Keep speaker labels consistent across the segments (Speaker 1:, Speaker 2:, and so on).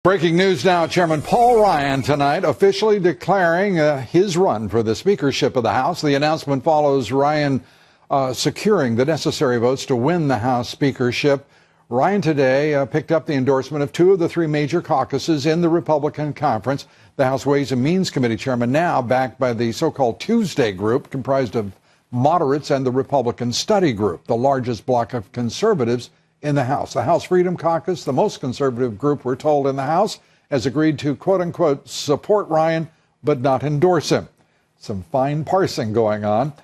Speaker 1: Breaking news now. Chairman Paul Ryan tonight officially declaring his run for the speakership of the House. The announcement follows Ryan securing the necessary votes to win the House speakership. Ryan today picked up the endorsement of two of the three major caucuses in the Republican conference. The House Ways and Means Committee chairman, now backed by the so-called Tuesday group, comprised of moderates and the Republican Study Group, the largest bloc of conservatives in the House. The House Freedom Caucus, the most conservative group, we're told, in the House, has agreed to, quote-unquote, support Ryan, but not endorse him. Some fine parsing going on.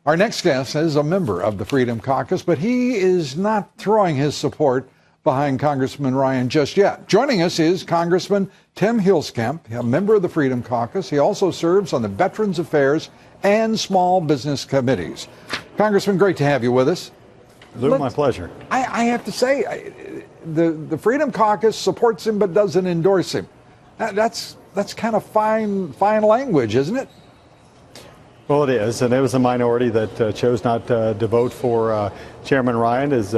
Speaker 1: Our next guest is a member of the Freedom Caucus, but he is not throwing his support behind Congressman Ryan just yet. Joining us is Congressman Tim Huelskamp, a member of the Freedom Caucus. He also serves on the Veterans Affairs and Small Business Committees. Congressman, great to have you with us.
Speaker 2: Lou, my pleasure.
Speaker 1: I have to say, the Freedom Caucus supports him but doesn't endorse him. That's kind of fine language, isn't it?
Speaker 2: Well, it is, and it was a minority that chose not to vote for Chairman Ryan as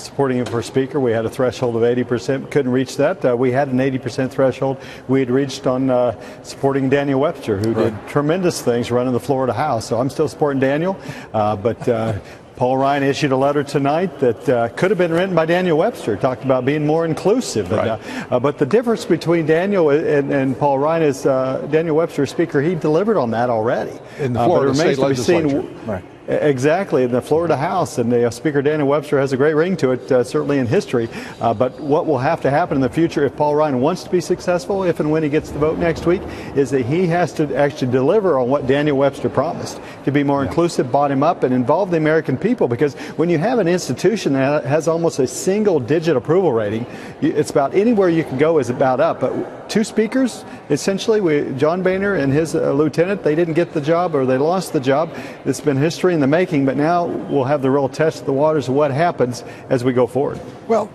Speaker 2: supporting him for Speaker. We had a threshold of 80%, couldn't reach that. We had an 80% threshold we had reached on supporting Daniel Webster, who did tremendous things running the Florida House. So I'm still supporting Daniel, but Paul Ryan issued a letter tonight that could have been written by Daniel Webster, talked about being more inclusive.
Speaker 1: Right.
Speaker 2: But the difference between Daniel and Paul Ryan is Daniel Webster, Speaker, he delivered on that already.
Speaker 1: In the Florida State Legislature.
Speaker 2: Right. Exactly, in the Florida House, and Speaker Daniel Webster has a great ring to it, certainly in history. But what will have to happen in the future if Paul Ryan wants to be successful, if and when he gets the vote next week, is that he has to actually deliver on what Daniel Webster promised, to be more inclusive, bottom up, and involve the American people. Because when you have an institution that has almost a single-digit approval rating, it's about anywhere you can go is about up. But two speakers, essentially, John Boehner and his lieutenant, they didn't get the job or they lost the job. It's been history in the making, but now we'll have the real test of the waters of what happens as we go forward.
Speaker 1: Well,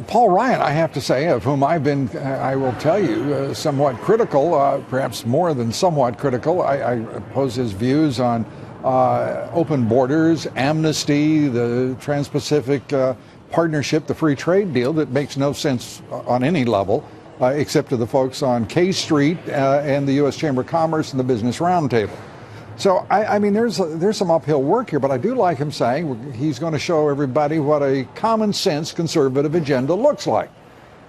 Speaker 1: Paul Ryan, I have to say, of whom I've been, I will tell you, somewhat critical, perhaps more than somewhat critical. I oppose his views on open borders, amnesty, the Trans-Pacific Partnership, the free trade deal that makes no sense on any level. Except to the folks on K Street and the U.S. Chamber of Commerce and the Business Roundtable. So, I mean, there's some uphill work here, but I do like him saying he's going to show everybody what a common sense conservative agenda looks like.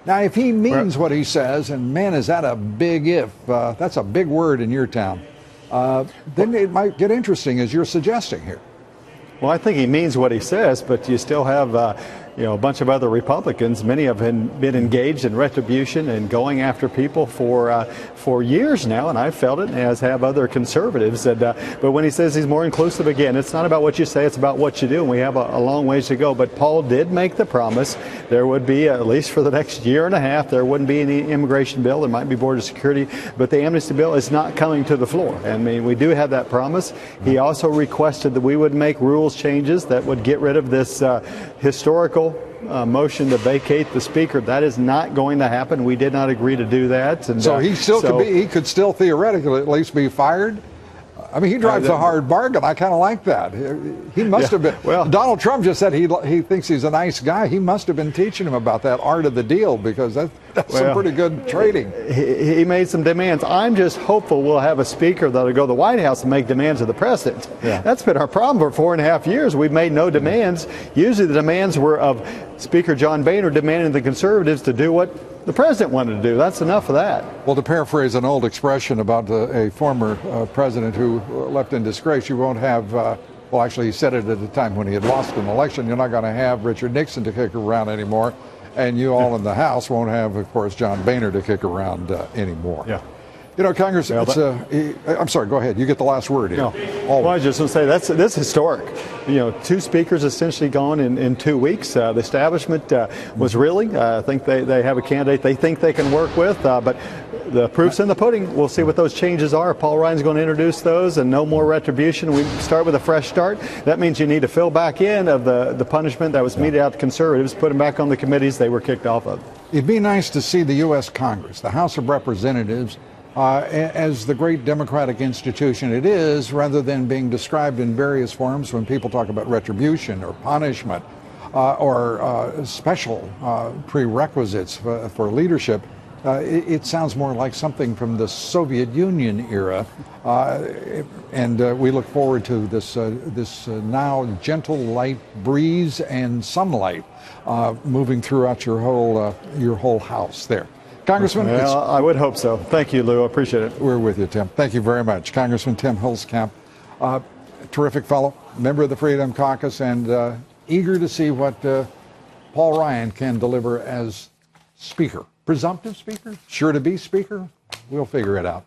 Speaker 1: Now, if he means what he says, and man, is that a big if, that's a big word in your town, then it might get interesting, as you're suggesting here.
Speaker 2: Well, I think he means what he says, but you still have a bunch of other Republicans. Many have been engaged in retribution and going after people for years now, and I've felt it, as have other conservatives. But when he says he's more inclusive, again, it's not about what you say, it's about what you do, and we have a long ways to go. But Paul did make the promise there would be, at least for the next year and a half, there wouldn't be any immigration bill. There might be border security, but the amnesty bill is not coming to the floor. I mean, we do have that promise. He also requested that we would make rules changes that would get rid of this historical motion to vacate the speaker. That is not going to happen. We did not agree to do that. And,
Speaker 1: so he could still theoretically at least be fired. I mean, he drives a hard bargain. I kind of like that. He must have been. Well, Donald Trump just said he thinks he's a nice guy. He must have been teaching him about that art of the deal, because that's some pretty good trading.
Speaker 2: He made some demands. I'm just hopeful we'll have a speaker that'll go to the White House and make demands of the president. Yeah. That's been our problem for 4.5 years. We've made no demands. Usually the demands were of Speaker John Boehner demanding the conservatives to do what the president wanted to do. That's enough of that.
Speaker 1: Well, to paraphrase an old expression about a former president who left in disgrace, you won't have, well, actually he said it at a time when he had lost an election, you're not going to have Richard Nixon to kick around anymore, and you all in the House won't have, of course, John Boehner to kick around anymore.
Speaker 2: Yeah.
Speaker 1: You know, Congress, I'm sorry, go ahead. You get the last word here.
Speaker 2: No. Well, I was just going to say, that's historic. You know, two speakers essentially gone in 2 weeks. The establishment was reeling. I think they have a candidate they think they can work with, but the proof's in the pudding. We'll see what those changes are. Paul Ryan's going to introduce those, and no more retribution. We start with a fresh start. That means you need to fill back in of the punishment that was meted out to conservatives, put them back on the committees they were kicked off of.
Speaker 1: It'd be nice to see the U.S. Congress, the House of Representatives, as the great democratic institution it is, rather than being described in various forms when people talk about retribution or punishment. or special prerequisites for leadership. It sounds more like something from the Soviet Union era, and we look forward to this now gentle, light breeze and sunlight moving throughout your whole house there. Congressman,
Speaker 2: well, I would hope so. Thank you, Lou. I appreciate it.
Speaker 1: We're with you, Tim. Thank you very much, Congressman Tim Huelskamp, terrific fellow, member of the Freedom Caucus, and eager to see what Paul Ryan can deliver as Speaker. Presumptive Speaker? Sure to be Speaker? We'll figure it out.